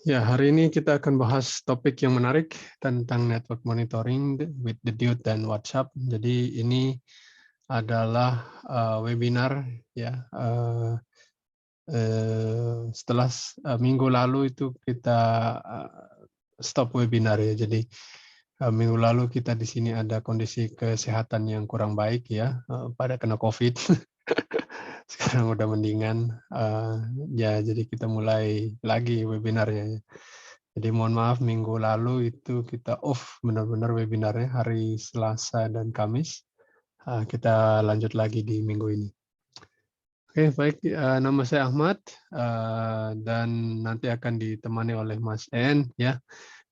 Ya, hari ini kita akan bahas topik yang menarik tentang network monitoring with the Dude dan WhatsApp. Jadi ini adalah webinar ya. Setelah minggu lalu itu kita stop webinar ya. Jadi minggu lalu kita di sini ada kondisi kesehatan yang kurang baik ya, pada kena COVID. Sekarang udah mendingan. Ya, jadi kita mulai lagi webinarnya ya. Jadi mohon maaf minggu lalu itu kita off benar-benar webinarnya hari Selasa dan Kamis. Kita lanjut lagi di minggu ini. Oke, baik. Nama saya Ahmad dan nanti akan ditemani oleh Mas En ya.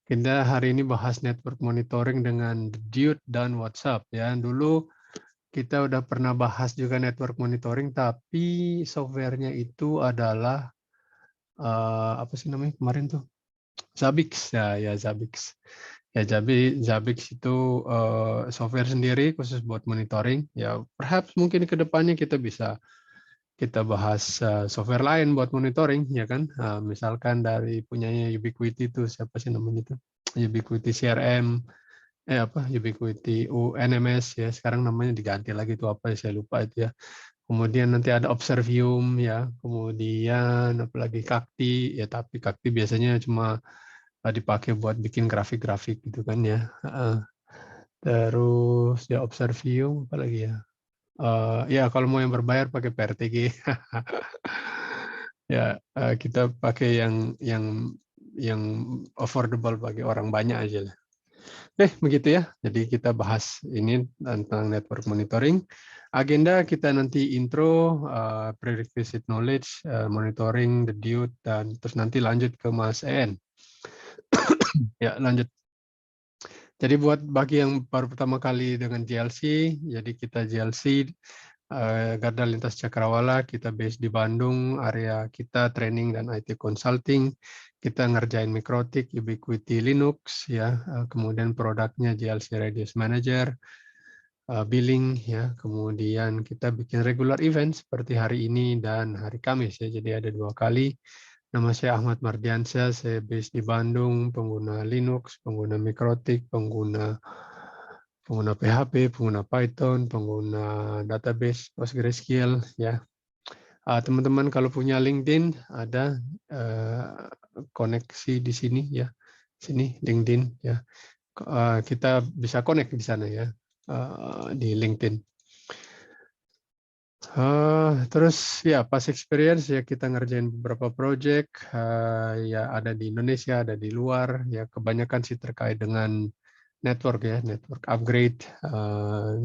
Kita hari ini bahas network monitoring dengan Dude dan WhatsApp ya. Dulu kita udah pernah bahas juga network monitoring, tapi softwarenya itu adalah apa sih namanya kemarin tuh? Zabbix ya Zabbix. Ya, jadi Zabbix itu software sendiri khusus buat monitoring. Ya, perhaps mungkin ke depannya kita bahas software lain buat monitoring, ya kan? Misalkan dari punyanya Ubiquiti itu siapa sih namanya itu? Ubiquiti CRM, Ubiquiti UNMS ya. Sekarang namanya diganti lagi itu apa ya? Saya lupa itu ya. Kemudian nanti ada Observium ya. Kemudian apalagi Kakti ya. Tapi Kakti biasanya cuma dipakai buat bikin grafik-grafik gitu kan ya. Terus ya Observium apa lagi ya? Ya kalau mau yang berbayar pakai PRTG. Ya kita pakai yang affordable bagi orang banyak aja lah. Begitu ya. Jadi kita bahas ini tentang network monitoring. Agenda kita nanti intro, prerequisite knowledge, monitoring, the dude, dan terus nanti lanjut ke Mas En. Ya, lanjut. Jadi buat bagi yang baru pertama kali dengan GLC, jadi kita GLC Garda Lintas Cakrawala, kita base di Bandung, area kita training dan IT consulting, kita ngerjain Mikrotik, Ubiquiti Linux, ya, kemudian produknya GLC Radius Manager, billing, ya, kemudian kita bikin regular event seperti hari ini dan hari Kamis, ya, jadi ada 2 kali. Nama saya Ahmad Mardiansyah, saya base di Bandung, pengguna Linux, pengguna Mikrotik, pengguna PHP, pengguna Python, pengguna database PostgreSQL ya. Teman-teman kalau punya LinkedIn ada koneksi di sini ya. Sini LinkedIn ya. Kita bisa connect di sana ya di LinkedIn. Terus ya pas experience ya kita ngerjain beberapa project ya ada di Indonesia, ada di luar ya kebanyakan sih terkait dengan network ya, network upgrade,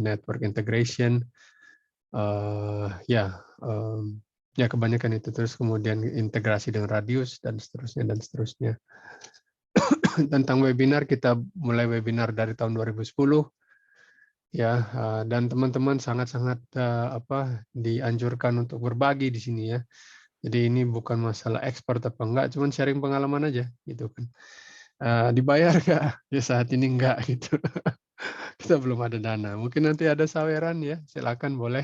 network integration, ya kebanyakan itu terus kemudian integrasi dengan radius dan seterusnya. Tentang webinar kita mulai webinar dari tahun 2010. Ya, dan teman-teman sangat-sangat dianjurkan untuk berbagi di sini ya. Jadi ini bukan masalah expert apa enggak, cuman sharing pengalaman aja gitu kan. Dibayar nggak? Ya saat ini enggak gitu. Kita belum ada dana. Mungkin nanti ada saweran ya, silakan boleh.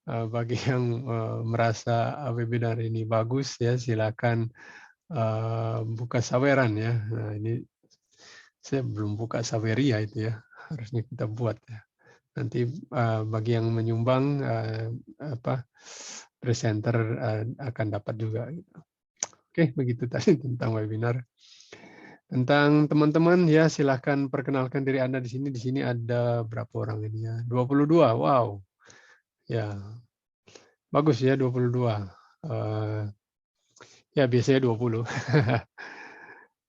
Bagi yang merasa webinar ini bagus ya, silakan buka saweran ya. Nah, ini saya belum buka saweria itu ya, harusnya kita buat ya. Nanti bagi yang menyumbang presenter akan dapat juga. Oke, begitu tadi tentang webinar. Tentang teman-teman ya silahkan perkenalkan diri Anda di sini. Di sini ada berapa orang ini ya? 22. Wow. Ya. Bagus ya 22. Ya biasanya 20.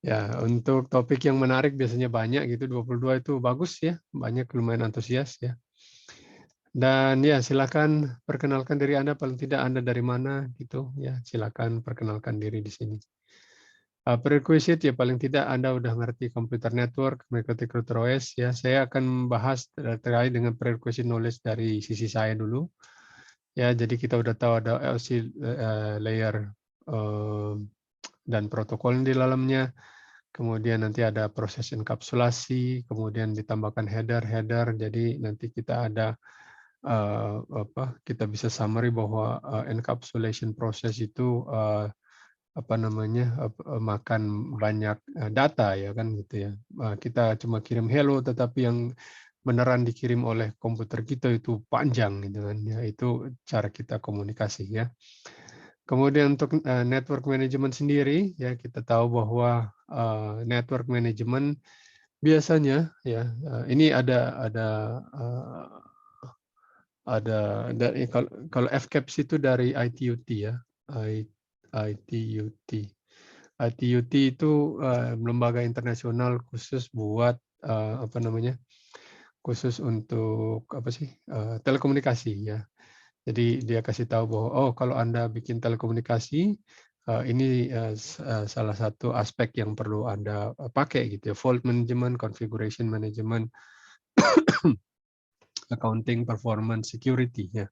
Ya, untuk topik yang menarik biasanya banyak gitu, 22 itu bagus ya, banyak lumayan antusias ya. Dan ya silakan perkenalkan diri Anda, paling tidak Anda dari mana gitu ya, silakan perkenalkan diri di sini. Prerequisite ya paling tidak Anda udah ngerti komputer network, Microtik Router OS ya. Saya akan membahas terkait dengan prerequisite knowledge dari sisi saya dulu. Ya, jadi kita udah tahu ada LC layer dan protokol di dalamnya. Kemudian nanti ada proses enkapsulasi, kemudian ditambahkan header. Jadi nanti kita ada kita bisa summary bahwa encapsulation proses itu apa namanya, makan banyak, data ya kan gitu ya. Kita cuma kirim hello, tetapi yang beneran dikirim oleh komputer kita itu panjang gitu kan ya, itu cara kita komunikasi ya. Kemudian untuk, network management sendiri ya, kita tahu bahwa, network management biasanya ya, ini dari kalau FCAPS itu dari ITUT ya, I ITUT. ITUT itu, lembaga internasional khusus buat, apa namanya, khusus untuk apa sih, telekomunikasi ya. Jadi dia kasih tahu bahwa, oh kalau Anda bikin telekomunikasi, ini, salah satu aspek yang perlu Anda, pakai gitu ya, fault management, configuration management, accounting, performance, security ya.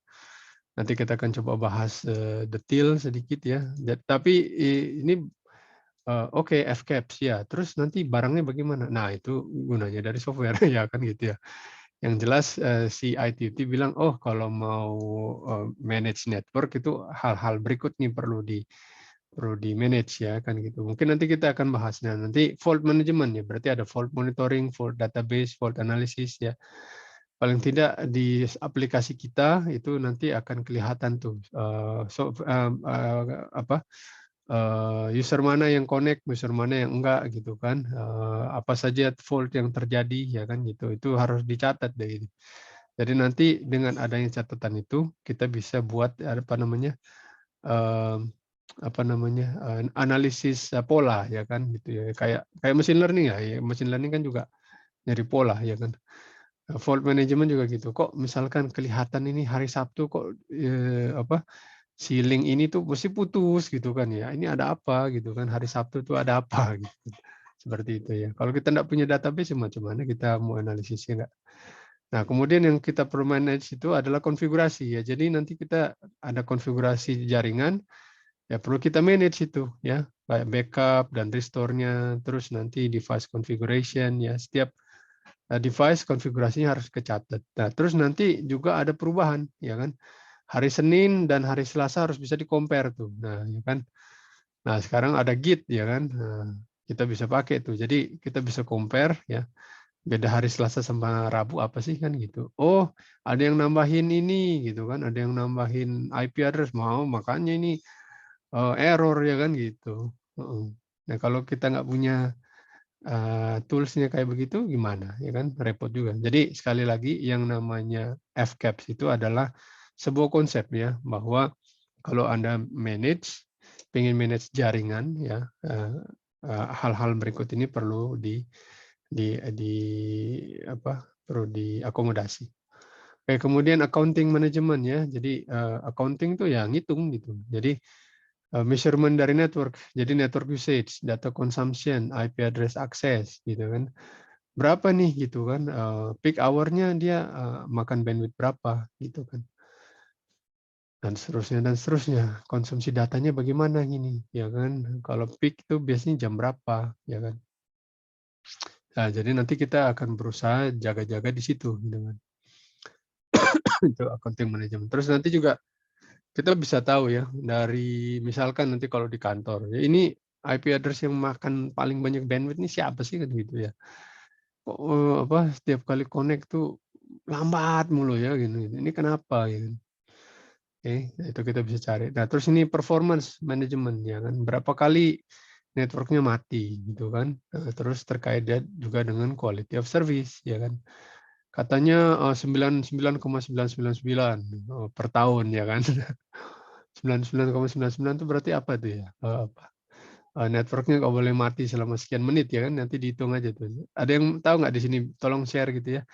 Nanti kita akan coba bahas, detail sedikit ya. Tapi ini, oke FCAPS ya, terus nanti barangnya bagaimana? Nah itu gunanya dari software ya kan gitu ya. Yang jelas, si ITT bilang, "Oh kalau mau, manage network itu hal-hal berikut nih perlu di-manage ya," kan gitu. Mungkin nanti kita akan bahas. Nah, nanti fault management ya, berarti ada fault monitoring, fault database, fault analysis ya. Paling tidak di aplikasi kita itu nanti akan kelihatan tuh, apa, user mana yang connect, user mana yang enggak gitu kan, apa saja fault yang terjadi ya kan gitu, itu harus dicatat deh. Jadi nanti dengan adanya catatan itu kita bisa buat apa namanya, mmm, apa namanya, analisis, pola ya kan gitu ya, kayak kayak machine learning ya, machine learning kan juga nyari pola ya kan. Fault management juga gitu, kok misalkan kelihatan ini hari Sabtu kok, apa, si link ini tuh mesti putus gitu kan ya, ini ada apa gitu kan, hari Sabtu tuh ada apa gitu. Seperti itu ya. Kalau kita nggak punya database, ya macam mana kita mau analisisnya nggak. Nah, kemudian yang kita perlu manage itu adalah konfigurasi ya. Jadi nanti kita ada konfigurasi jaringan, ya perlu kita manage itu ya, kayak backup dan restore-nya, terus nanti device configuration ya, setiap device konfigurasinya harus kecatat. Nah, terus nanti juga ada perubahan ya kan. Hari Senin dan hari Selasa harus bisa di-compare tuh. Nah, ya kan. Nah, sekarang ada Git ya kan. Nah, kita bisa pakai tuh. Jadi kita bisa compare ya. Beda hari Selasa sama Rabu apa sih kan gitu. Oh, ada yang nambahin ini gitu kan, ada yang nambahin IP address, mau makanya ini error ya kan gitu. Heeh. Nah, kalau kita nggak punya tools-nya kayak begitu gimana ya kan, repot juga. Jadi sekali lagi yang namanya FCAPS itu adalah sebuah konsep ya, bahwa kalau Anda pengen manage jaringan ya, hal-hal berikut ini perlu di apa, perlu diakomodasi. Oke, kemudian accounting management ya. Jadi, accounting itu ya ngitung gitu. Jadi, measurement dari network. Jadi network usage, data consumption, IP address access gitu kan. Berapa nih gitu kan, peak hour-nya dia, makan bandwidth berapa gitu kan. Dan seterusnya. Konsumsi datanya bagaimana ini, ya kan. Kalau peak itu biasanya jam berapa, ya kan. Nah, jadi nanti kita akan berusaha jaga-jaga di situ gitu kan. Itu accounting management. Terus nanti juga kita bisa tahu ya dari misalkan nanti kalau di kantor, ya ini IP address yang makan paling banyak bandwidth ini siapa sih kan gitu ya. Kok, apa setiap kali connect tuh lambat mulu ya gitu. Ini kenapa gitu. Oke, itu kita bisa cari. Nah, terus ini performance management ya kan. Berapa kali networknya mati gitu kan. Terus terkait juga dengan quality of service ya kan. Katanya 99,999 per tahun ya kan. 99,99 itu berarti apa tuh ya? Apa, networknya nggak boleh mati selama sekian menit ya kan, nanti dihitung aja tuh. Ada yang tahu nggak di sini? Tolong share gitu ya.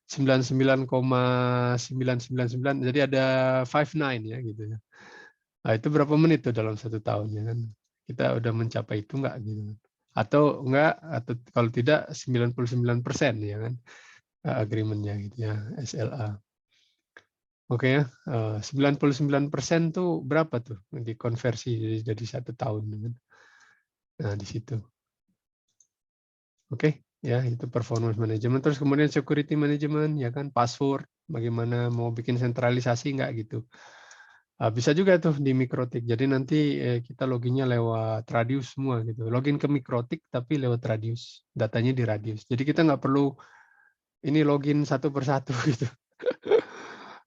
99,999 jadi ada 59 ya gitu ya. Nah, itu berapa menit tuh dalam 1 tahun ya kan? Kita udah mencapai itu nggak gitu kan? Atau enggak, atau kalau tidak 99% ya kan, agreement-nya gitu ya, SLA. Oke ya, 99% tuh berapa tuh dikonversi jadi 1 tahun gitu kan. Nah, di situ. Oke, ya itu performance management. Terus kemudian security management ya kan, password, bagaimana mau bikin sentralisasi nggak gitu. Bisa juga tuh di Mikrotik. Jadi nanti kita loginnya lewat Radius semua gitu. Login ke Mikrotik tapi lewat Radius. Datanya di Radius. Jadi kita nggak perlu ini login satu persatu gitu.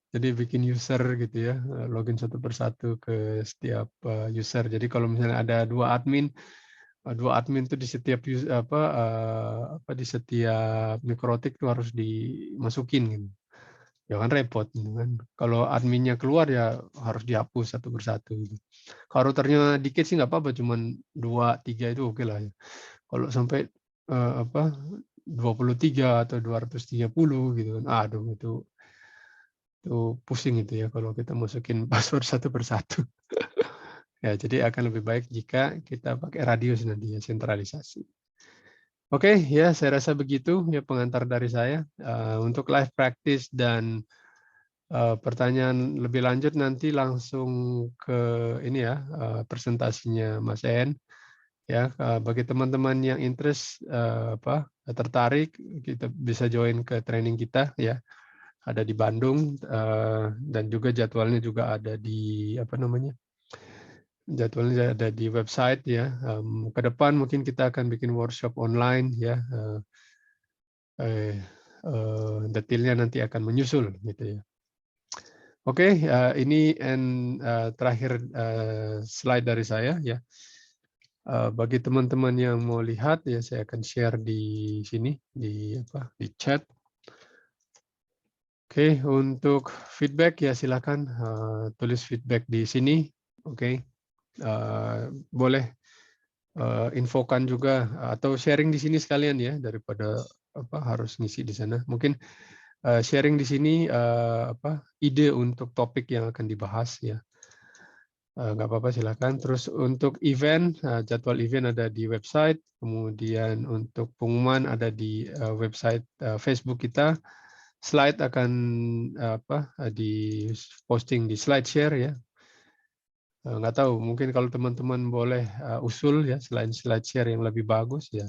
Jadi bikin user gitu ya, login satu persatu ke setiap user. Jadi kalau misalnya ada dua admin tuh di setiap di setiap Mikrotik tuh harus dimasukin gitu. Ya kan repot gitu kan. Kalau adminnya keluar ya harus dihapus satu persatu gitu. Kalau routernya dikit sih nggak apa-apa, cuman 2, 3 itu oke lah ya. Kalau sampai 23 atau 230 gitu kan, aduh itu pusing itu ya kalau kita masukin password satu persatu. Ya, jadi akan lebih baik jika kita pakai Radius nanti ya, sentralisasi. Oke, ya saya rasa begitu ya pengantar dari saya. Untuk live practice dan pertanyaan lebih lanjut nanti langsung ke ini ya, presentasinya Mas En. Ya, bagi teman-teman yang interest tertarik, kita bisa join ke training kita ya. Ada di Bandung dan juga jadwalnya juga ada di jadwalnya ada di website ya. Ke depan mungkin kita akan bikin workshop online ya. Detailnya nanti akan menyusul gitu ya. Oke, ini terakhir slide dari saya ya. Bagi teman-teman yang mau lihat ya saya akan share di sini di chat. Oke, untuk feedback ya silakan tulis feedback di sini. Oke, boleh infokan juga atau sharing di sini sekalian ya daripada harus ngisi di sana. Mungkin sharing di sini ide untuk topik yang akan dibahas ya. Nggak apa-apa silakan. Terus untuk event, jadwal event ada di website, kemudian untuk pengumuman ada di website Facebook kita. Slide akan di posting di SlideShare ya. Nggak tahu, mungkin kalau teman-teman boleh usul ya selain SlideShare yang lebih bagus ya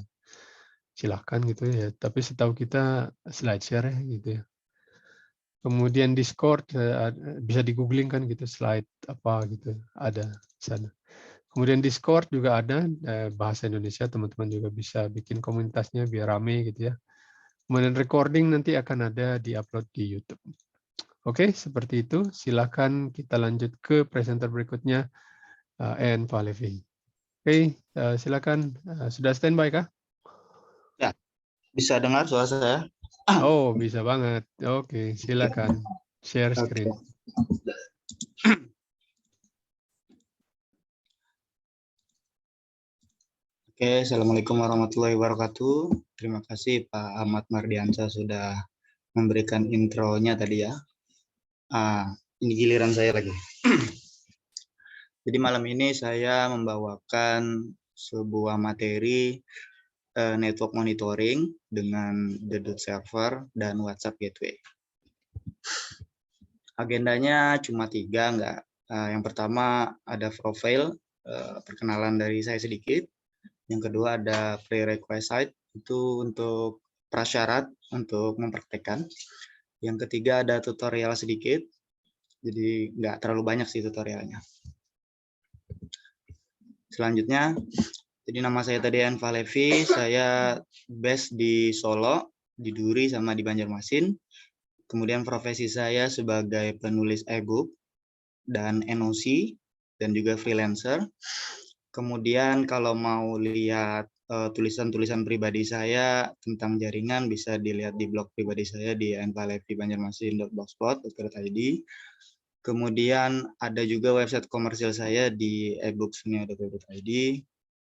silahkan gitu ya. Tapi setahu kita SlideShare ya gitu ya. Kemudian Discord bisa di-googling kan gitu slide apa gitu ada di sana. Kemudian Discord juga ada bahasa Indonesia, teman-teman juga bisa bikin komunitasnya biar rame gitu ya. Kemudian recording nanti akan ada di-upload di YouTube. Oke, seperti itu. Silakan kita lanjut ke presenter berikutnya, En Palevi. Oke, silakan. Sudah standby kah? Ya, bisa dengar suara saya? Oh, bisa banget. Oke, silakan. Share screen. Oke, Assalamualaikum warahmatullahi wabarakatuh. Terima kasih Pak Ahmad Mardiansyah sudah memberikan intronya tadi ya. Ini giliran saya lagi. Jadi malam ini saya membawakan sebuah materi network monitoring dengan the Dot server dan WhatsApp gateway. Agendanya cuma 3, enggak. Yang pertama ada profile, perkenalan dari saya sedikit. Yang kedua ada prerequisite, itu untuk prasyarat untuk mempraktekkan. Yang ketiga ada tutorial sedikit, jadi nggak terlalu banyak sih tutorialnya. Selanjutnya, jadi nama saya tadi Enva Levi, saya base di Solo, di Duri sama di Banjarmasin. Kemudian profesi saya sebagai penulis e-book dan NOC dan juga freelancer. Kemudian kalau mau lihat tulisan-tulisan pribadi saya tentang jaringan bisa dilihat di blog pribadi saya di envalevibanjarmasin.blogspot.id. Kemudian ada juga website komersil saya di ebooksunia.id.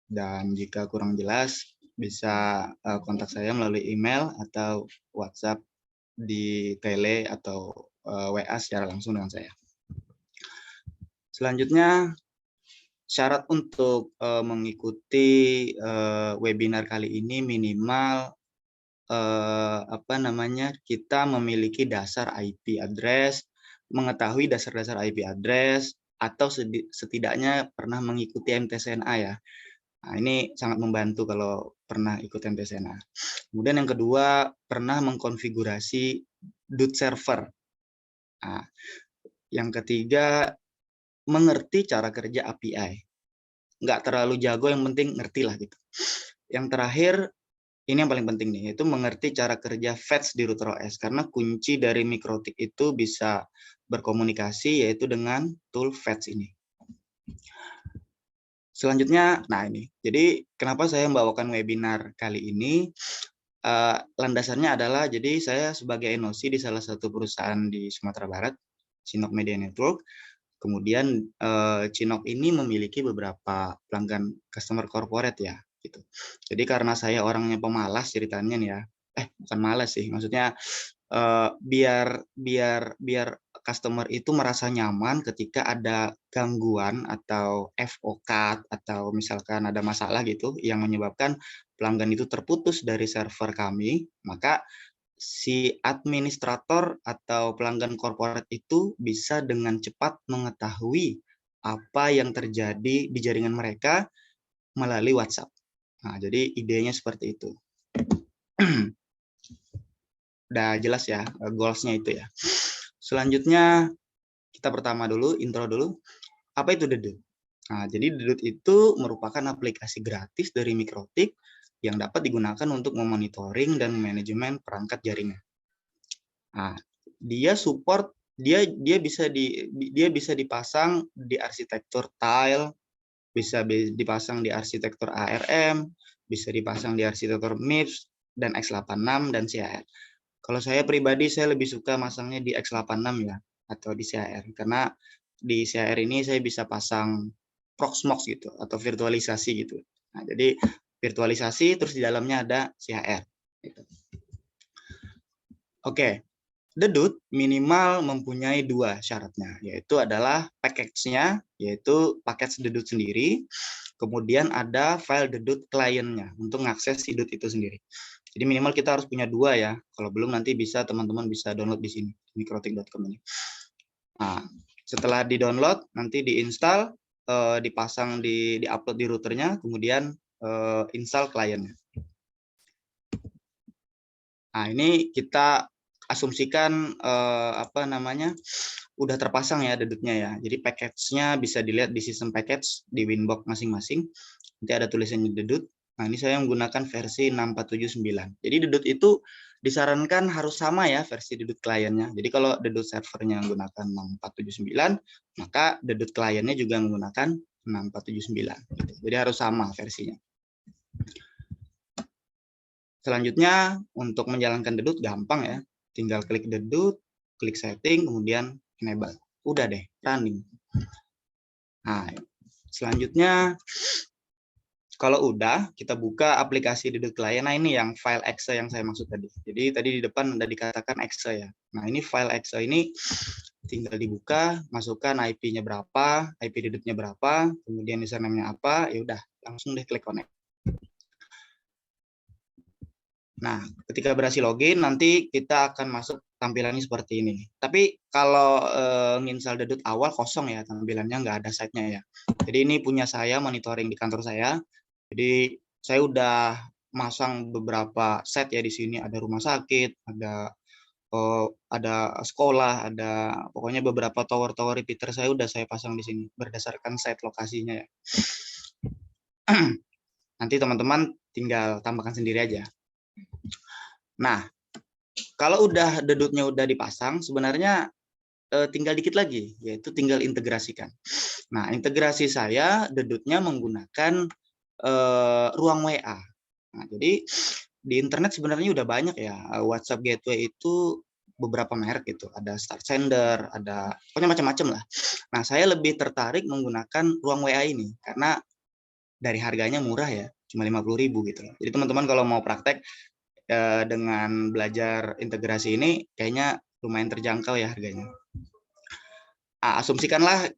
Dan jika kurang jelas bisa kontak saya melalui email atau WhatsApp di tele atau WA secara langsung dengan saya. Selanjutnya, syarat untuk mengikuti webinar kali ini minimal kita memiliki dasar IP address, mengetahui dasar-dasar IP address, atau setidaknya pernah mengikuti MTSNA ya. Nah, ini sangat membantu kalau pernah ikut MTSNA. Kemudian yang kedua, pernah mengkonfigurasi DUT server. Nah, yang ketiga, mengerti cara kerja API. Nggak terlalu jago, yang penting ngerti lah gitu. Yang terakhir, ini yang paling penting nih, yaitu mengerti cara kerja fetch di router OS. Karena kunci dari MikroTik itu bisa berkomunikasi yaitu dengan tool fetch ini. Selanjutnya, nah ini. Jadi kenapa saya membawakan webinar kali ini? Landasannya adalah, jadi saya sebagai NOC di salah satu perusahaan di Sumatera Barat, Cinok Media Network. Kemudian Cinok ini memiliki beberapa pelanggan customer corporate ya, gitu. Jadi karena saya orangnya pemalas ceritanya nih ya, bukan malas sih, maksudnya biar customer itu merasa nyaman ketika ada gangguan atau FOK atau misalkan ada masalah gitu yang menyebabkan pelanggan itu terputus dari server kami, maka si administrator atau pelanggan korporat itu bisa dengan cepat mengetahui apa yang terjadi di jaringan mereka melalui WhatsApp. Nah, jadi idenya seperti itu. Udah jelas ya goals-nya itu ya. Selanjutnya kita pertama dulu, intro dulu. Apa itu Dedut? Nah, jadi Dedut itu merupakan aplikasi gratis dari MikroTik yang dapat digunakan untuk memonitoring dan manajemen perangkat jaringan. Nah, dia support, dia bisa dipasang di arsitektur tile, bisa dipasang di arsitektur ARM, bisa dipasang di arsitektur MIPS dan x86 dan CAR. Kalau saya pribadi, saya lebih suka masangnya di x86 ya, atau di CAR, karena di CAR ini saya bisa pasang Proxmox gitu, atau virtualisasi gitu. Nah, jadi virtualisasi, terus di dalamnya ada CAR. Gitu. Oke, Dedut minimal mempunyai 2 syaratnya, yaitu adalah package-nya, yaitu paket Dedut sendiri, kemudian ada file Dedut kliennya untuk mengakses Dedut itu sendiri. Jadi minimal kita harus punya 2 ya. Kalau belum nanti bisa teman-teman bisa download di sini, mikrotik.com ini. Nah, setelah di-download, nanti diinstal, dipasang di-upload di routernya, kemudian install kliennya. Nah, ini kita asumsikan udah terpasang ya Dedutnya ya. Jadi package-nya bisa dilihat di sistem package di Winbox masing-masing. Nanti ada tulisannya Dedut. Nah, ini saya menggunakan versi 6479. Jadi Dedut itu disarankan harus sama ya versi Dedut kliennya. Jadi kalau Dedut servernya menggunakan 6479, maka Dedut kliennya juga menggunakan 6479. Jadi harus sama versinya. Selanjutnya untuk menjalankan Dedut gampang ya. Tinggal klik Dedut, klik setting, kemudian enable. Udah deh, running. Nah, selanjutnya kalau udah, kita buka aplikasi Dedut Client. Nah, ini yang file exe yang saya maksud tadi. Jadi tadi di depan udah dikatakan exe ya. Nah, ini file exe ini tinggal dibuka, masukkan IP-nya berapa, IP Dedutnya berapa, kemudian username-nya apa, ya udah, langsung deh klik connect. Nah, ketika berhasil login, nanti kita akan masuk tampilannya seperti ini. Tapi kalau nginstal Dedut awal kosong ya, tampilannya nggak ada site-nya ya. Jadi ini punya saya, monitoring di kantor saya. Jadi saya udah masang beberapa set ya di sini. Ada rumah sakit, ada sekolah, ada pokoknya beberapa tower-tower repeater saya udah saya pasang di sini berdasarkan site lokasinya ya. Nanti teman-teman tinggal tambahkan sendiri aja. Nah, kalau udah Dedutnya udah dipasang, sebenarnya tinggal dikit lagi, yaitu tinggal integrasikan. Nah, integrasi saya Dedutnya menggunakan ruang WA. Nah, jadi di internet sebenarnya udah banyak ya WhatsApp Gateway itu beberapa merek gitu. Ada Start Sender, ada pokoknya macam-macam lah. Nah, saya lebih tertarik menggunakan ruang WA ini karena dari harganya murah ya, cuma 50.000 gitu. Jadi teman-teman kalau mau praktek dengan belajar integrasi ini kayaknya lumayan terjangkau ya harganya. Asumsikanlah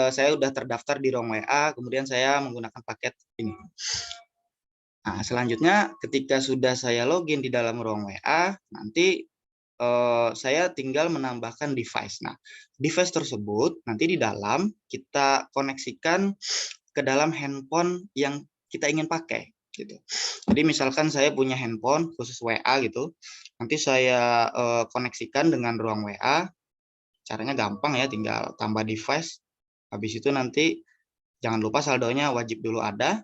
saya udah terdaftar di ruang WA, kemudian saya menggunakan paket ini. Nah, selanjutnya ketika sudah saya login di dalam ruang WA, nanti saya tinggal menambahkan device. Nah, device tersebut nanti di dalam kita koneksikan ke dalam handphone yang kita ingin pakai. Gitu. Jadi misalkan saya punya handphone khusus WA gitu, nanti saya koneksikan dengan ruang WA. Caranya gampang ya, tinggal tambah device, Habis itu nanti jangan lupa saldonya wajib dulu ada.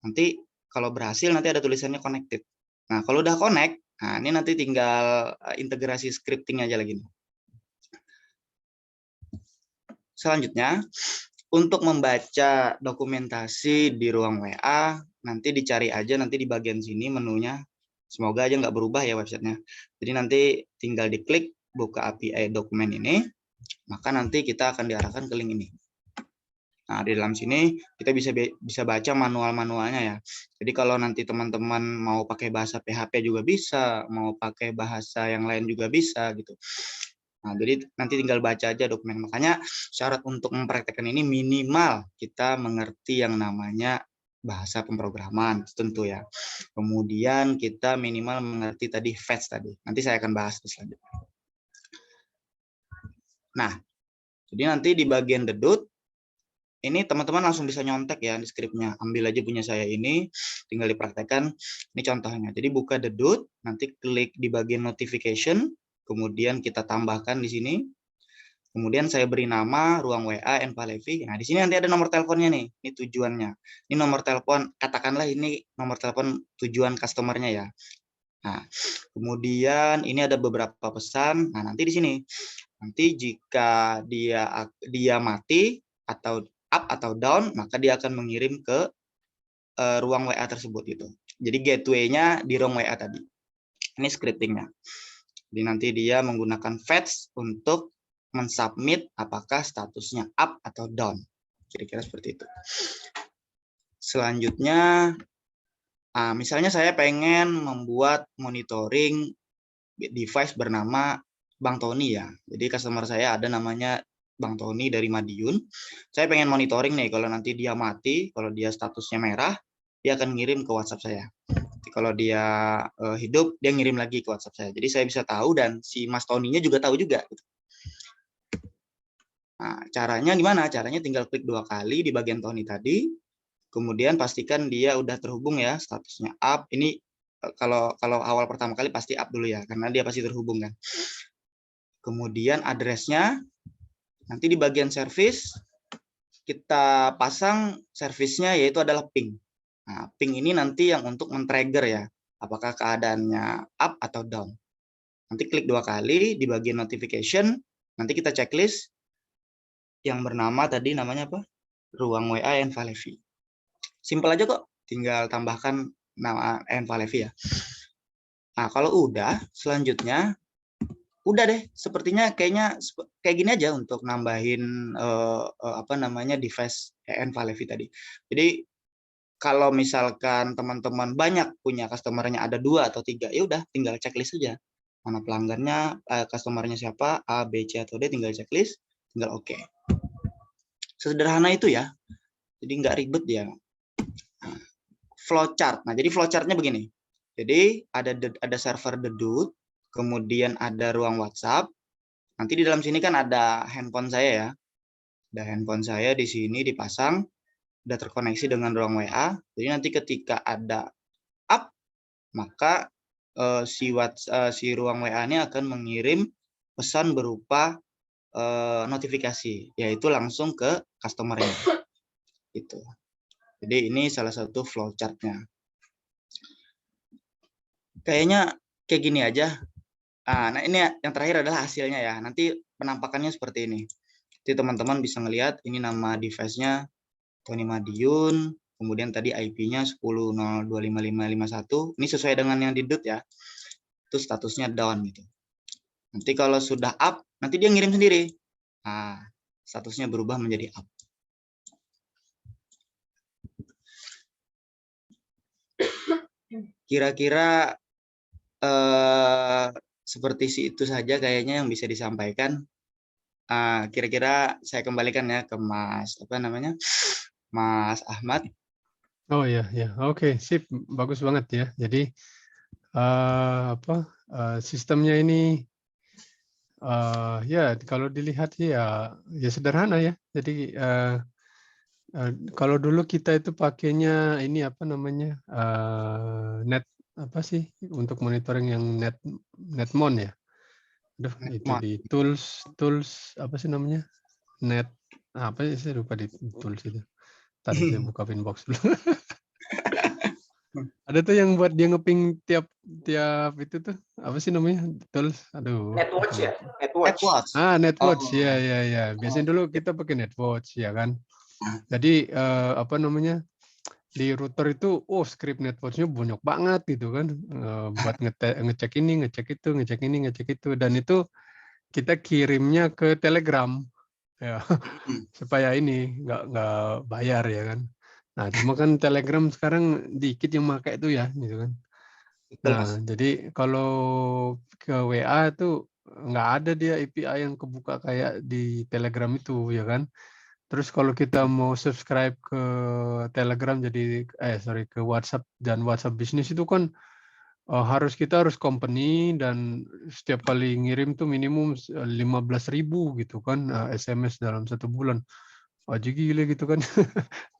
Nanti kalau berhasil nanti ada tulisannya connected. Nah, kalau udah connect, nah ini nanti tinggal integrasi scripting aja lagi nih. Selanjutnya, untuk membaca dokumentasi di ruang WA, nanti dicari aja nanti di bagian sini menunya. Semoga aja nggak berubah ya websitenya. Jadi nanti tinggal diklik buka API dokumen ini, maka nanti kita akan diarahkan ke link ini. Nah, di dalam sini kita bisa baca manual-manualnya ya. Jadi kalau nanti teman-teman mau pakai bahasa PHP juga bisa, mau pakai bahasa yang lain juga bisa gitu. Nah, jadi nanti tinggal baca aja dokumen. Makanya syarat untuk mempraktekkan ini minimal kita mengerti yang namanya bahasa pemrograman tentu ya. Kemudian kita minimal mengerti tadi fetch tadi. Nanti saya akan bahas selanjutnya. Nah, jadi nanti di bagian dedut ini teman-teman langsung bisa nyontek ya di skripnya. Ambil aja punya saya ini, tinggal dipraktekkan. Ini contohnya. Jadi buka dedut, nanti klik di bagian notification, kemudian kita tambahkan di sini. Kemudian saya beri nama ruang WA Envalevi. Nah, di sini nanti ada nomor teleponnya nih. Ini tujuannya. Ini nomor telepon, katakanlah ini nomor telepon tujuan customer-nya ya. Nah, kemudian ini ada beberapa pesan. Nah, nanti di sini. Nanti jika dia mati atau up atau down, maka dia akan mengirim ke ruang WA tersebut itu. Jadi gateway-nya di ruang WA tadi. Ini scripting-nya. Jadi nanti dia menggunakan fetch untuk mensubmit apakah statusnya up atau down. Kira-kira seperti itu. Selanjutnya, misalnya saya pengen membuat monitoring device bernama Bang Tony ya. Jadi customer saya ada namanya Bang Tony dari Madiun. Saya pengen monitoring nih, kalau nanti dia mati, kalau dia statusnya merah, dia akan ngirim ke WhatsApp saya. Jadi kalau dia hidup, dia ngirim lagi ke WhatsApp saya. Jadi saya bisa tahu dan si Mas Tony-nya juga tahu juga. Nah, caranya gimana? Caranya tinggal klik 2 kali di bagian Tony tadi, kemudian pastikan dia udah terhubung ya, statusnya up. Ini kalau awal pertama kali pasti up dulu ya, karena dia pasti terhubung kan. Kemudian address-nya, nanti di bagian service, kita pasang service-nya yaitu adalah ping. Nah, ping ini nanti yang untuk men-trigger ya, apakah keadaannya up atau down. Nanti klik 2 kali di bagian notification, nanti kita checklist yang bernama tadi namanya apa? Ruang WA Envalevi. Simpel aja kok, tinggal tambahkan nama Envalevi ya. Nah, kalau udah, selanjutnya udah deh, sepertinya kayaknya kayak gini aja untuk nambahin apa namanya device Envalevi tadi. Jadi kalau misalkan teman-teman banyak punya customernya ada 2 atau 3, ya udah tinggal checklist aja. Mana pelanggannya, customernya siapa, A, B, C atau D, tinggal checklist, tinggal oke. Sederhana itu ya. Jadi nggak ribet ya. Nah, flowchart. Nah, jadi flowchartnya begini. Jadi ada server dedut, kemudian ada ruang WhatsApp. Nanti di dalam sini kan ada handphone saya ya. Ada handphone saya di sini dipasang, udah terkoneksi dengan ruang WA. Jadi nanti ketika ada up, maka si ruang WA ini akan mengirim pesan berupa notifikasi, yaitu langsung ke customer-nya. Gitu. Jadi ini salah satu flowchart-nya. Kayaknya kayak gini aja. Nah, ini yang terakhir adalah hasilnya ya. Nanti penampakannya seperti ini. Jadi teman-teman bisa ngelihat ini nama device-nya Tony Madiun, kemudian tadi IP-nya 10.025.551. Ini sesuai dengan yang di DUT ya. Itu statusnya down gitu. Nanti kalau sudah up, nanti dia ngirim sendiri. Nah, statusnya berubah menjadi up. Kira-kira seperti itu saja kayaknya yang bisa disampaikan. Kira-kira saya kembalikan ya ke Mas Mas Ahmad. Oh ya, oke, sip, bagus banget ya. Jadi sistemnya ini ya kalau dilihat ya sederhana ya. Jadi kalau dulu kita itu pakainya ini apa namanya net apa sih untuk monitoring yang netmon ya. Aduh, itu di tools apa sih namanya, net Apa sih saya lupa ditulis itu. Tadi saya buka pinbox dulu. Ada tuh yang buat dia ngeping tiap tiap itu tuh, apa sih namanya? Tools, aduh Netwatch ya? lupa. Netwatch. AdWords. Netwatch, ya Oh. ya ya. Biasanya dulu kita pakai Netwatch, ya kan. Jadi, apa namanya, di router itu, script Netwatch-nya banyak banget gitu kan, buat ngecek ini, ngecek itu, ngecek ini, ngecek itu, dan itu kita kirimnya ke Telegram, ya, Mm, supaya ini nggak bayar ya kan. Nah, cuma kan Telegram sekarang dikit yang pakai itu ya, gitu kan. betul, Nah, Mas. jadi kalau ke WA itu nggak ada dia API yang kebuka kayak di Telegram itu, ya kan. Terus kalau kita mau subscribe ke Telegram jadi sorry, ke WhatsApp dan WhatsApp bisnis itu kan, kita harus company dan setiap kali ngirim tuh minimum 15.000 gitu kan, SMS dalam 1 bulan. Aja gile gitu kan,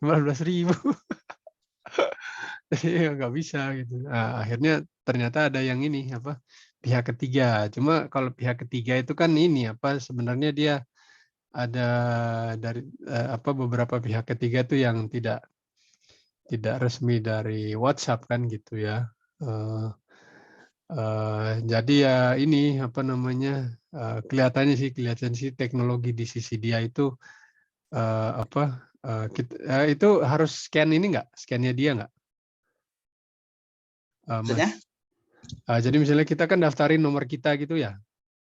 15.000. Iya, nggak bisa gitu. Akhirnya ternyata ada yang ini, apa, pihak ketiga. Cuma kalau pihak ketiga itu kan ini, apa, sebenarnya dia ada dari, apa, beberapa pihak ketiga tuh yang tidak resmi dari WhatsApp kan gitu ya. Eee jadi ya ini, apa namanya, kelihatan sih teknologi di sisi dia itu, apa, itu harus scan ini nggak, scan-nya dia nggak, Mas? Maksudnya? Jadi misalnya kita kan daftarin nomor kita gitu ya,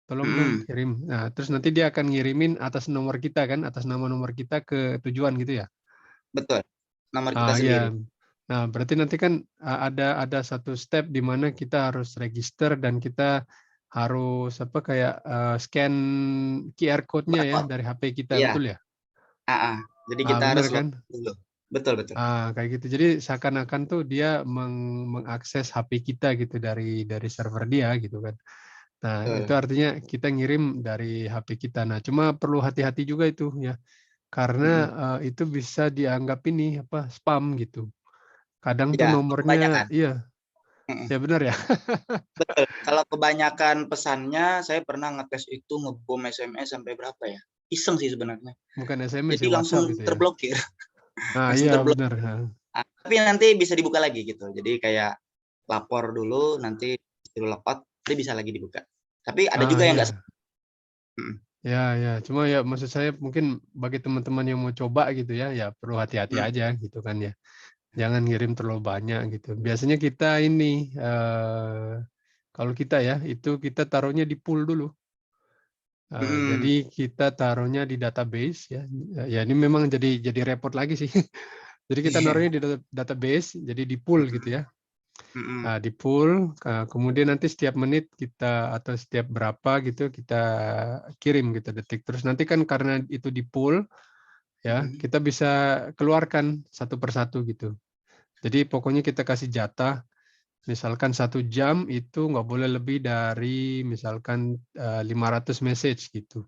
tolong dong Mm, kirim. Nah, terus nanti dia akan ngirimin atas nomor kita kan, atas nama nomor kita ke tujuan gitu ya? betul. Nomor kita sendiri. Iya. Nah, berarti nanti kan, ada satu step di mana kita harus register dan kita harus apa, kayak, scan QR code-nya ya Barcode. dari HP kita, Iya. betul ya? Ah. Jadi kita Bener harus kan? login dulu. Betul, betul. Kayak gitu. Jadi seakan-akan tuh dia mengakses HP kita gitu dari server dia gitu kan. Nah, itu Betul. artinya kita ngirim dari HP kita. Nah, cuma perlu hati-hati juga itu ya, karena, Mm-mm. itu bisa dianggap ini, apa, spam gitu. Kadang tuh Iya, nomornya kebanyakan. iya, Mm-mm. ya benar ya? Betul. Kalau kebanyakan pesannya, saya pernah ngetes itu ngebom SMS sampai berapa ya? Iseng sih sebenarnya. Bukan SMS Jadi ya, WhatsApp langsung itu ya? terblokir. Langsung Iya benar, terblokir. Tapi nanti bisa dibuka lagi gitu. Jadi kayak lapor dulu, nanti disuruh logout, nanti bisa lagi dibuka. Tapi ada juga yang nggak. Iya. Ya ya, cuma ya maksud saya mungkin bagi teman-teman yang mau coba gitu ya, ya perlu hati-hati Mm, aja gitu kan ya. Jangan ngirim terlalu banyak gitu. Biasanya kita ini, kalau kita ya, itu kita taruhnya di pool dulu. mm, Jadi kita taruhnya di database ya. Ya ini memang jadi repot lagi sih. Jadi kita Iya. naruhnya di database, jadi di pool gitu ya. Mm-mm. Di pool, kemudian nanti setiap menit kita atau setiap berapa gitu kita kirim gitu detik. Terus nanti kan karena itu di pool ya, Mm-mm. kita bisa keluarkan satu persatu gitu. Jadi pokoknya kita kasih jatah, misalkan 1 jam itu nggak boleh lebih dari misalkan 500 message gitu.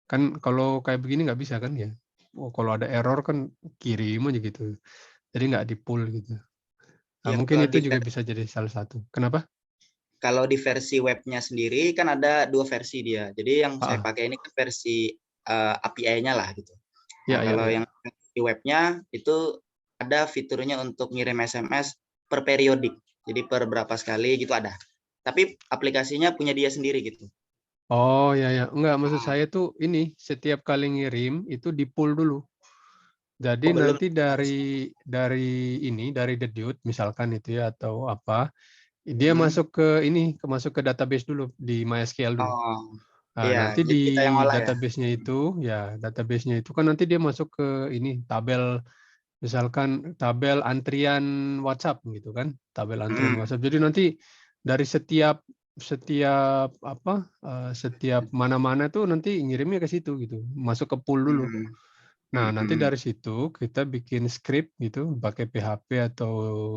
Kan kalau kayak begini nggak bisa kan ya. Kalau ada error kan kirim aja gitu. Jadi nggak di pool gitu. Ya, Mungkin itu juga bisa jadi salah satu. Kenapa? kalau di versi webnya sendiri kan ada 2 versi dia. Jadi yang saya Ah, pakai ini kan versi API-nya lah gitu. Nah, ya ya kalau ya. yang di webnya itu ada fiturnya untuk ngirim SMS per periodik. Jadi per berapa sekali gitu ada. Tapi aplikasinya punya dia sendiri gitu. Oh ya ya. Enggak, maksud Ah. saya tuh ini setiap kali ngirim itu di pool dulu. Jadi Oh, belum nanti harusnya. dari Dedude misalkan itu ya atau apa, dia Hmm. masuk ke ini, masuk ke database dulu di MySQL dulu. Oh, Nah, iya. nanti Jadi di kita yang olah ya. database-nya itu kan nanti dia masuk ke ini tabel, misalkan tabel antrian WhatsApp gitu kan, tabel antrian Hmm. WhatsApp. Jadi nanti dari setiap apa, setiap mana-mana tuh nanti ngirimnya ke situ gitu, masuk ke pool dulu. Hmm. Nah, Hmm. nanti Hmm. dari situ kita bikin script gitu, pakai PHP atau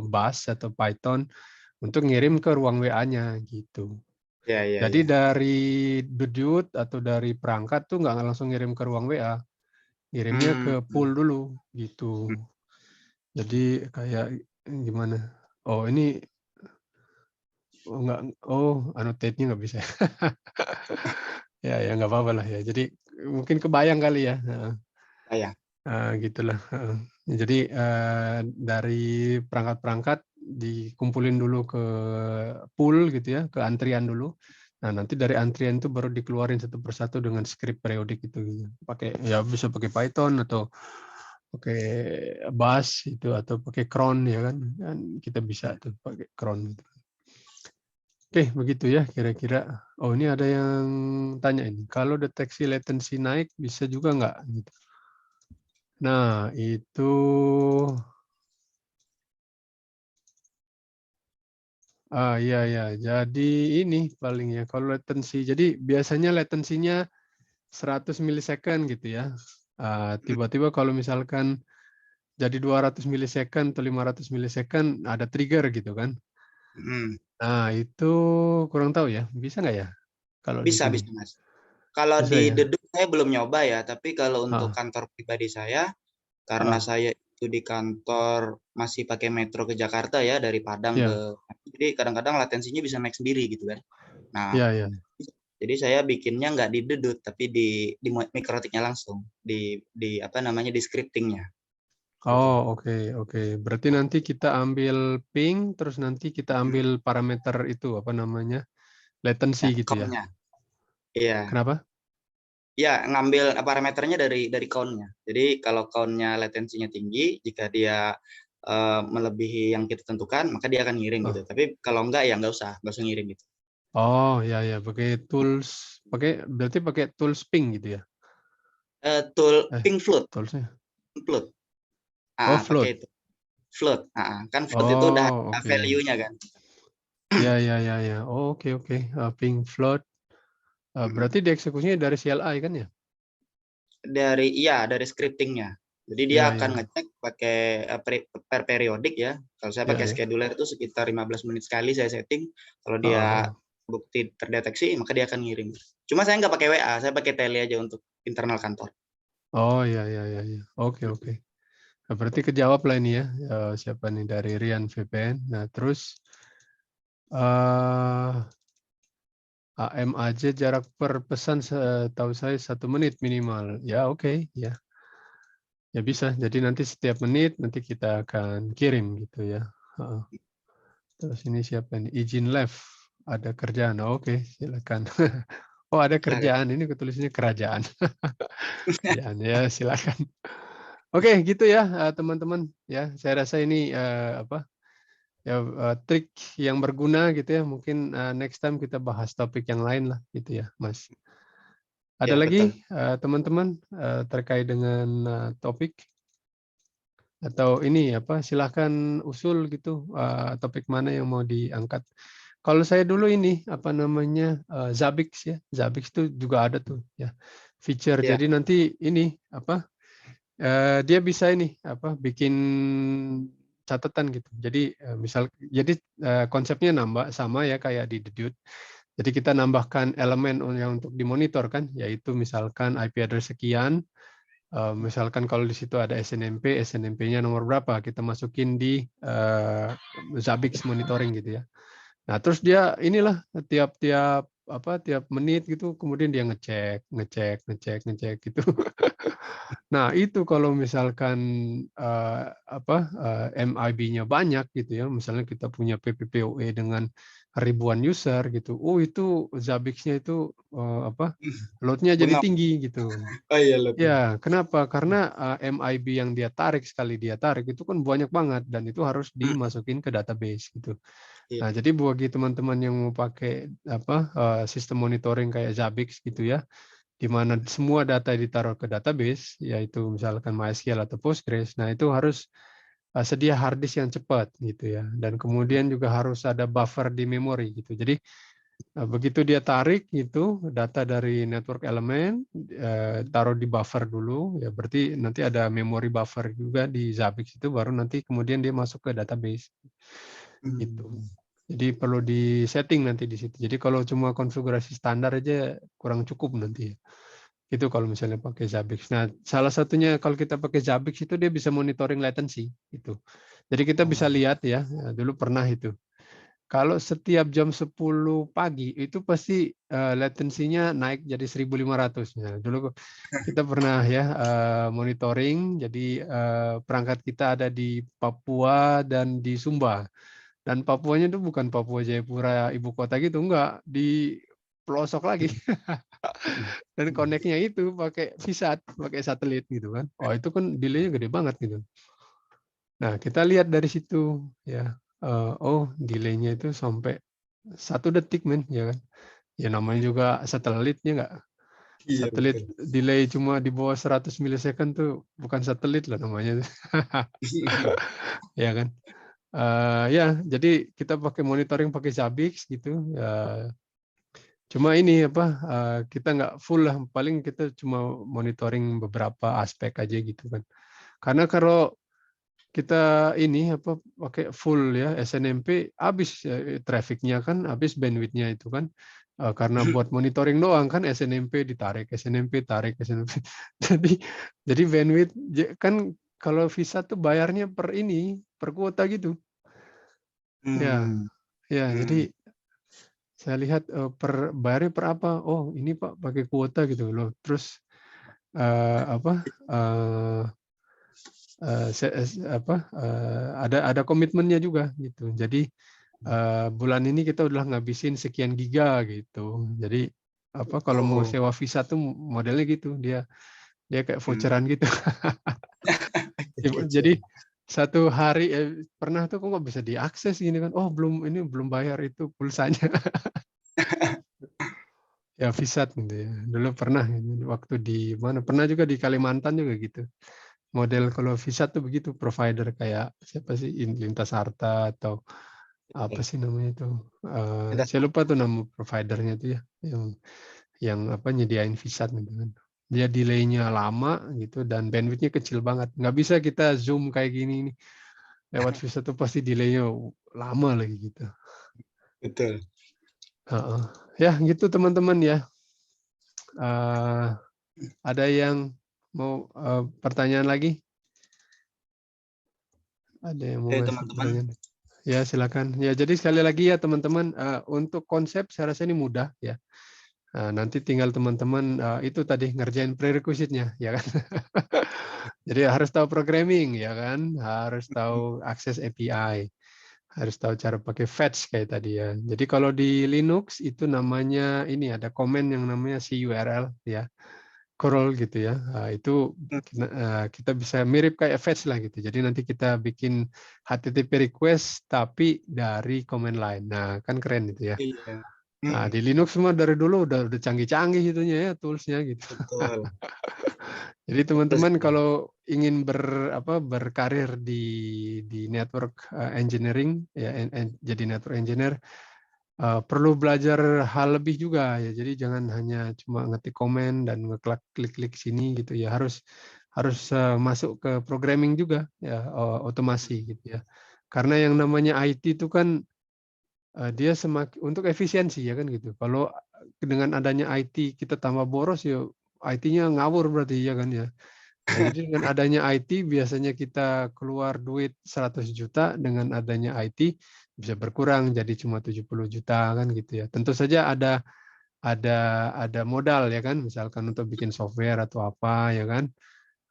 Bash atau Python untuk ngirim ke ruang WA-nya gitu. Ya, ya, Jadi ya. dari Dudut atau dari perangkat tuh nggak langsung ngirim ke ruang WA, ngirimnya Hmm. ke pool dulu gitu. Jadi kayak gimana? Oh ini nggak, annotate-nya nggak bisa. Ya ya nggak apa-apa lah ya. Jadi mungkin kebayang kali ya. Heeh. Kayak. Gitulah, heeh. Jadi, dari perangkat-perangkat dikumpulin dulu ke pool gitu ya, ke antrian dulu. Nah, nanti dari antrian itu baru dikeluarin satu persatu dengan script periodik itu gitu. Pakai ya bisa pakai Python atau pakai Bash itu atau pakai cron ya kan. Dan kita bisa tuh pakai cron gitu. Oke, begitu ya kira-kira. Oh, ini ada yang tanya ini, kalau deteksi latency naik bisa juga nggak? Gitu. Nah, itu iya ya. Jadi ini paling ya kalau latency. Jadi biasanya latensinya 100 milisecond gitu ya. Tiba-tiba kalau misalkan jadi 200 milisecond atau 500 milisecond ada trigger gitu kan. Mm. Nah, itu kurang tahu ya. Bisa nggak ya kalau di Bisa, sini? bisa, Mas. Kalau Bisa di ya? Deduk saya belum nyoba ya, tapi kalau untuk Ah, kantor pribadi saya, karena ah, saya itu di kantor masih pakai metro ke Jakarta ya, dari Padang ya, ke, jadi kadang-kadang latensinya bisa naik sendiri gitu kan. Nah, ya, ya. jadi saya bikinnya nggak di Dedut, tapi di mikrotiknya langsung, di apa namanya, di scriptingnya gitu. Oh, oke, oke. Berarti nanti kita ambil ping, terus nanti kita Mm. ambil parameter itu apa namanya? Latency Ya, gitu ya. count-nya. Iya. Kenapa? Ya, ngambil parameternya dari count-nya. Jadi kalau count-nya latensinya tinggi, jika dia melebihi yang kita tentukan, maka dia akan ngirim gitu. Oh, Tapi kalau enggak ya nggak usah ngirim gitu. oh ya ya, pakai tools, berarti pakai tools ping gitu ya? Tool Eh, ping float, toolsnya? float. Oh, Pakai float. itu. Float. Kan float itu udah Oh, ada oke. value-nya kan. Ya ya ya ya. Oh, oke oke. Ping float. Mm. Berarti dieksekusinya dari CLI kan ya? Dari scripting-nya. Jadi dia Ya akan ya. ngecek pakai per periodik ya. Kalau saya Ya pakai ya. scheduler itu sekitar 15 menit sekali saya setting. Kalau dia Heeh. bukti terdeteksi, maka dia akan ngirim. Cuma saya nggak pakai WA, saya pakai tele aja untuk internal kantor. Oh ya ya ya ya. Oke oke. Nah, berarti kejawab lah ini ya. Siapa nih dari Rian VPN. Nah, terus eh AMAJ jarak per pesan setahu saya 1 menit minimal. Ya oke, ya. Ya bisa. Jadi nanti setiap menit nanti kita akan kirim gitu ya. Heeh. Terus ini siapa nih? Izin live. Ada kerjaan. Oh, oke, silakan. Oh, ada Silakan. kerjaan. Ini ketulisnya kerajaan. Kerjaan ya, silakan. Oke, gitu ya teman-teman. Ya, saya rasa ini apa? Ya trik yang berguna gitu ya. Mungkin next time kita bahas topik yang lain lah gitu ya, Mas. Ada Ya, betul. lagi teman-teman terkait dengan topik atau ini apa? Silahkan usul gitu topik mana yang mau diangkat. Kalau saya dulu ini apa namanya Zabbix ya, Zabbix itu juga ada tuh ya feature. Ya. Jadi nanti ini apa dia bisa ini apa bikin catatan gitu. Jadi konsepnya nambah sama ya kayak di Dedude. Jadi kita nambahkan elemen yang untuk dimonitor kan, yaitu misalkan IP address sekian. Misalkan kalau di situ ada SNMP, SNMP-nya nomor berapa, kita masukin di Zabbix monitoring gitu ya. Nah, terus dia inilah tiap menit gitu, kemudian dia ngecek, ngecek, ngecek, ngecek gitu. Nah, itu kalau misalkan MIB-nya banyak gitu ya, misalnya kita punya PPPoE dengan ribuan user gitu. Oh, itu Zabbix-nya itu load-nya jadi Bengap. tinggi gitu. Oh iya, betul. Ya, kenapa? Karena MIB yang dia tarik sekali dia tarik itu kan banyak banget dan itu harus dimasukin ke database gitu. Iya. Nah, jadi bagi teman-teman yang mau pakai sistem monitoring kayak Zabbix gitu ya, di mana semua data ditaruh ke database, yaitu misalkan MySQL atau Postgres. Nah, itu harus sedia hard disk yang cepat gitu ya. Dan kemudian juga harus ada buffer di memori gitu. Jadi begitu dia tarik itu data dari network elemen taruh di buffer dulu ya berarti nanti ada memori buffer juga di Zabbix itu baru nanti kemudian dia masuk ke database gitu. Hmm. Jadi perlu di setting nanti di situ. Jadi kalau cuma konfigurasi standar aja kurang cukup nanti ya. Itu kalau misalnya pakai Zabbix. Nah, salah satunya kalau kita pakai Zabbix itu dia bisa monitoring latency gitu. Jadi kita bisa Oh. lihat ya, dulu pernah itu. kalau setiap jam 10 pagi itu pasti latensinya naik jadi 1.500. Nah, dulu kita pernah ya monitoring, jadi perangkat kita ada di Papua dan di Sumba. Dan Papuanya itu bukan Papua Jayapura ibu kota gitu, enggak, di pelosok lagi. Dan connect-nya itu pakai VSAT, pakai satelit gitu kan. Oh, itu kan delay-nya gede banget gitu. Nah, kita lihat dari situ ya. Oh, delay-nya itu sampai 1 detik, men, ya kan. Ya namanya juga satelitnya enggak. Iya, Satelit betul. delay cuma di bawah 100 milisecond tuh bukan satelit lah namanya. Ya kan. Ya, jadi kita pakai monitoring pakai Zabbix gitu. Ya, cuma ini apa, kita nggak full lah, paling kita cuma monitoring beberapa aspek aja gitu kan. Karena kalau kita ini apa pakai full ya SNMP habis trafficnya kan, habis bandwidth-nya itu kan. Karena buat monitoring doang kan SNMP ditarik, SNMP tarik, SNMP. Jadi jadi bandwidth kan kalau visa tuh bayarnya per ini, per kuota gitu. Ya. Hmm. Ya, Hmm. jadi saya lihat bayarnya per apa? Oh, ini Pak pakai kuota gitu loh. Terus apa? Ada komitmennya juga gitu. Jadi bulan ini kita udah ngabisin sekian giga gitu. Jadi apa kalau mau Oh. sewa visa tuh modelnya gitu, dia kayak Hmm. voucheran gitu. Kecil. Jadi satu hari pernah tuh kok nggak bisa diakses gini kan? Oh belum bayar itu pulsanya. Ya VSAT gitu ya. Dulu pernah gitu, waktu di mana? Pernah juga di Kalimantan juga gitu. Model kalau VSAT tuh begitu, provider kayak siapa sih Lintas Harta atau apa sih namanya itu? Saya lupa tuh nama providernya itu ya, yang apa nyediain VSAT gitu kan. Dia delay-nya lama gitu dan bandwidth-nya kecil banget. Nggak bisa kita zoom kayak gini nih. Lewat VSAT tuh pasti delay-nya lama lagi gitu. Betul. Heeh. Ya gitu teman-teman ya. Ada yang mau pertanyaan lagi? Ada yang mau ngasih Teman-teman. pertanyaan? Ya silakan. Ya jadi sekali lagi ya teman-teman, untuk konsep saya rasa ini mudah ya. Nanti tinggal teman-teman itu tadi ngerjain prerequisite-nya ya kan. Jadi harus tahu programming ya kan, harus tahu akses API, harus tahu cara pakai fetch kayak tadi ya. Jadi kalau di Linux itu namanya ini ada command yang namanya curl ya. Curl gitu ya. Itu kita bisa mirip kayak fetch lah gitu. Jadi nanti kita bikin HTTP request tapi dari command line. Nah, kan keren itu ya. Iya. Nah, di Linux semua dari dulu udah canggih-canggih itunya ya toolsnya gitu. Betul. Jadi Betul teman-teman sekali. kalau ingin berkarir di network engineering ya jadi network engineer perlu belajar hal lebih juga ya. Jadi jangan hanya cuma ngetik komen dan klik-klik sini gitu ya. Harus masuk ke programming juga ya, otomasi gitu ya. Karena yang namanya IT itu kan dia semakin untuk efisiensi ya kan gitu. Kalau dengan adanya IT kita tambah boros ya IT-nya ngawur berarti ya kan ya. Nah, jadi dengan adanya IT biasanya kita keluar duit 100 juta, dengan adanya IT bisa berkurang jadi cuma 70 juta kan gitu ya. Tentu saja ada modal ya kan, misalkan untuk bikin software atau apa ya kan.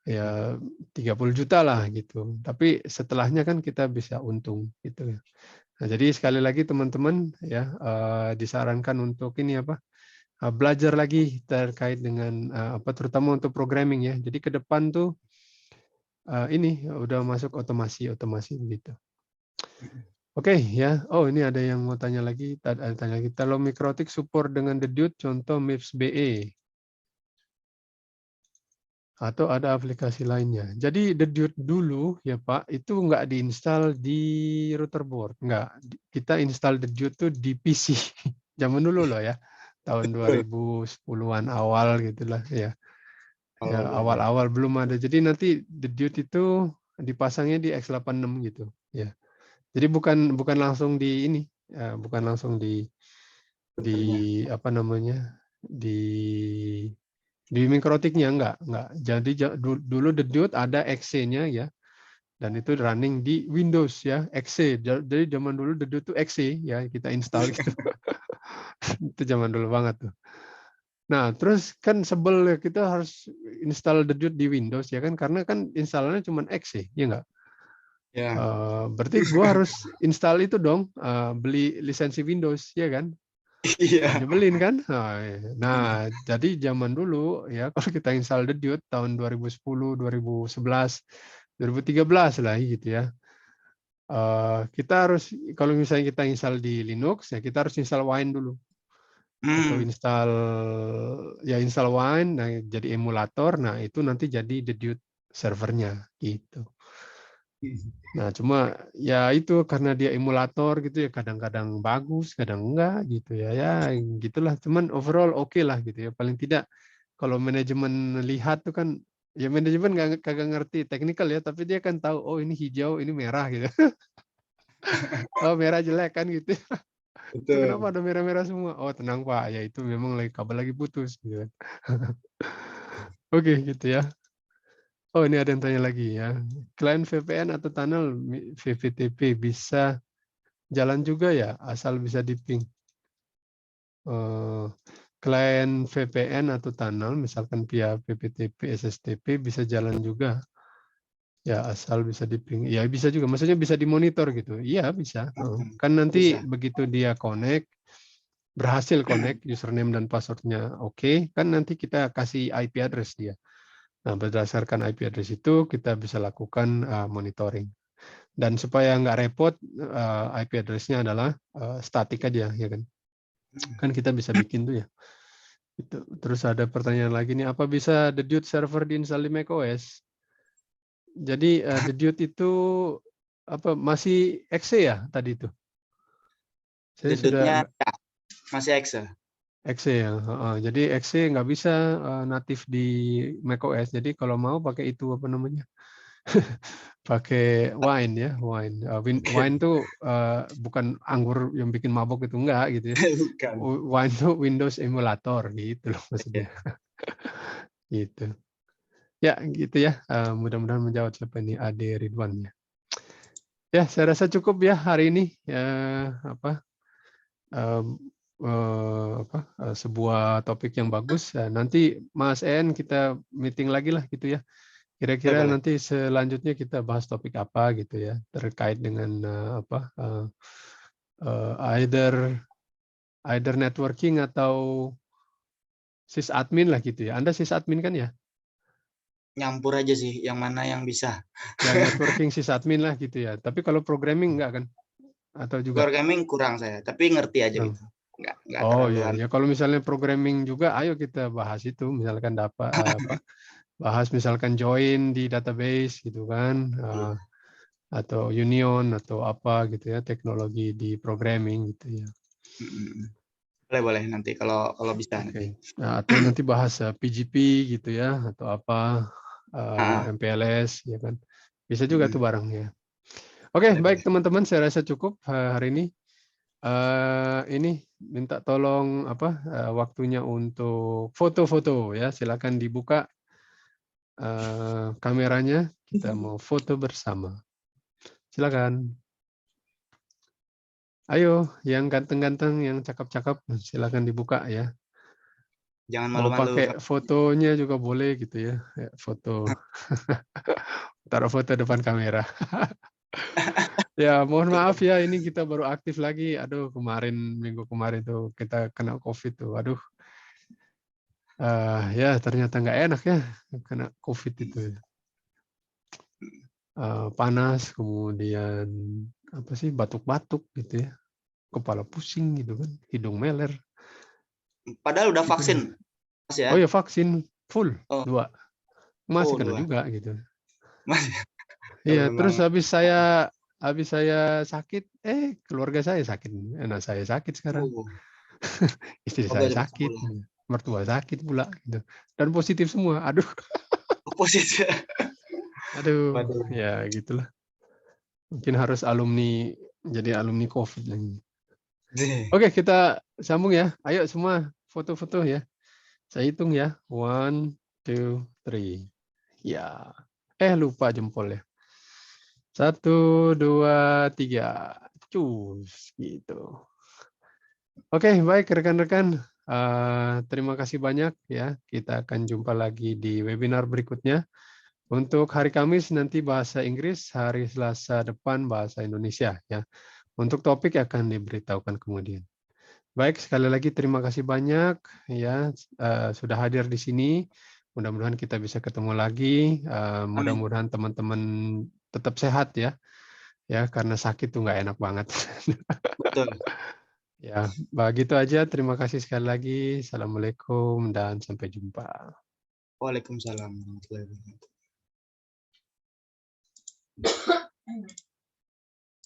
Ya 30 juta lah gitu. Tapi setelahnya kan kita bisa untung gitu ya. Nah, jadi sekali lagi teman-teman ya disarankan untuk ini apa? Belajar lagi terkait dengan apa terutama untuk programming ya. Jadi ke depan tuh ini udah masuk otomasi begitu. Oke ya. Oh ini ada yang mau tanya lagi. Ada tanya lagi. Kalau Mikrotik support dengan Dedude contoh MIPS BE atau ada aplikasi lainnya. Jadi Dedude dulu ya Pak itu nggak diinstal di router board, nggak. Kita install Dedude tuh di PC. Zaman dulu loh ya. Tahun Betul. 2010-an awal gitulah ya. Ya Awal 2000. awal-awal belum ada. Jadi nanti Dedude itu dipasangnya di X86 gitu ya. Jadi bukan langsung di ini, bukan langsung di Routernya. apa namanya di mikrotiknya enggak. Jadi dulu Dedude ada XC-nya ya. dan itu running di Windows ya, XE. Jadi zaman dulu Dedude itu XE ya, kita install gitu. Itu zaman dulu banget tuh. Nah, terus kan sebel ya, kita harus install Dedude di Windows ya kan, karena kan instalannya cuma XE, ya nggak? Ya. Berarti gua harus install itu dong, beli lisensi Windows, ya kan? Iya. Nyebelin kan? Nah, jadi zaman dulu ya kalau kita install Dedude tahun 2010, 2011, 2013 lah gitu ya. Kita harus, kalau misalnya kita install di Linux ya kita harus install Wine dulu, atau install Wine, nah jadi emulator, nah itu nanti jadi Dedude servernya gitu. Nah, cuma ya itu karena dia emulator gitu ya, kadang-kadang bagus, kadang enggak gitu ya. Ya gitulah, cuman overall oke lah gitu ya. Paling tidak kalau manajemen lihat tuh kan, ya manajemen nggak kagak ngerti teknikal ya, tapi dia kan tahu oh ini hijau, ini merah gitu. Oh merah jelek kan gitu. Itu kenapa Betul. ada merah-merah semua? Oh tenang Pak, ya itu memang lagi kabel lagi putus gitu. Oke gitu ya. Oh ini ada yang tanya lagi ya. Klien VPN atau tunnel VPTP bisa jalan juga ya, asal bisa di-ping. Klien VPN atau tunnel, misalkan via PPTP, SSTP bisa jalan juga. Ya, asal bisa di-ping. Ya, bisa juga. Maksudnya bisa dimonitor gitu. Iya, bisa. Kan nanti Bisa. begitu dia connect, berhasil connect, username dan passwordnya oke, kan nanti kita kasih IP address dia. Nah, berdasarkan IP address itu, kita bisa lakukan monitoring. Dan supaya nggak repot, IP address-nya adalah statik aja, ya kan? Kan kita bisa bikin tuh ya. Terus ada pertanyaan lagi nih, apa bisa Dedude server diinstal di macOS? Jadi Dedude itu apa masih exe ya tadi itu? Saya sudah Dedutnya ya, masih Excel. exe ya. Jadi exe nggak bisa natif di macOS. Jadi kalau mau pakai itu apa namanya? Pakai Wine ya, Wine. Wine tuh bukan anggur yang bikin mabok itu enggak gitu ya. Bukan. Wine tuh Windows emulator gitu loh maksudnya. Gitu. Ya, gitu ya. Mudah-mudahan menjawab siapa ini Ade Ridwan ya. Ya, saya rasa cukup ya hari ini. Apa, sebuah topik yang bagus. Nanti Mas En kita meeting lagi lah gitu ya. Boleh, Kira-kira boleh. nanti selanjutnya kita bahas topik apa gitu ya terkait dengan either networking atau sysadmin lah gitu ya. Anda sysadmin kan ya? Nyampur aja sih, yang mana yang bisa. Yang networking sysadmin lah gitu ya. Tapi kalau programming enggak kan? Atau juga Programming kurang saya, tapi ngerti aja kurang? gitu. Nggak Oh terlalu ya, ya kalau misalnya programming juga, ayo kita bahas itu. Misalkan dapat bahas misalkan join di database gitu kan, atau union atau apa gitu ya, teknologi di programming gitu ya. Boleh, boleh nanti kalau bisa nanti. Oke. Nah, atau nanti bahas PGP gitu ya, atau apa MPLS ya kan. Bisa juga tuh bareng ya. Oke, Boleh, baik boleh. teman-teman, saya rasa cukup hari ini. Ini minta tolong waktunya untuk foto-foto ya. Silakan dibuka kameranya. Kita mau foto bersama. Silakan. Ayo, yang ganteng-ganteng, yang cakep-cakep, silakan dibuka ya. Jangan Mau malu-malu. pakai fotonya juga boleh gitu ya. Foto. Taruh foto depan kamera. Ya, mohon maaf ya, ini kita baru aktif lagi. Aduh, minggu kemarin tuh kita kena COVID tuh. Aduh, ya ternyata nggak enak ya kena COVID itu. Panas, kemudian apa sih batuk-batuk gitu ya, kepala pusing gitu kan, hidung meler. Padahal udah Itulah. vaksin, Mas ya? Oh ya vaksin full Oh, 2 masih kena 2. juga gitu. Mas, kalau Iya, terus memang habis saya sakit, keluarga saya sakit, anak saya sakit sekarang. oh, Istri semoga saya cepat sakit, sembuh lah. mertua sakit pula gitu. Dan positif semua. Aduh, Positif. aduh, Waduh. ya gitulah. Mungkin harus jadi alumni COVID lagi. Oke, kita sambung ya. Ayo semua foto-foto ya. Saya hitung ya. 1, 2, 3. Ya. Lupa jempol ya. 1, 2, 3. Cus, gitu. Oke, baik rekan-rekan. Terima kasih banyak ya. Kita akan jumpa lagi di webinar berikutnya. Untuk hari Kamis nanti bahasa Inggris, hari Selasa depan bahasa Indonesia ya. Untuk topik akan diberitahukan kemudian. Baik, sekali lagi terima kasih banyak ya sudah hadir di sini. Mudah-mudahan kita bisa ketemu lagi. Amin. Mudah-mudahan teman-teman tetap sehat ya. Ya, karena sakit tuh nggak enak banget. Betul. Ya, begitu aja. Terima kasih sekali lagi. Assalamualaikum dan sampai jumpa. Waalaikumsalam warahmatullahi wabarakatuh.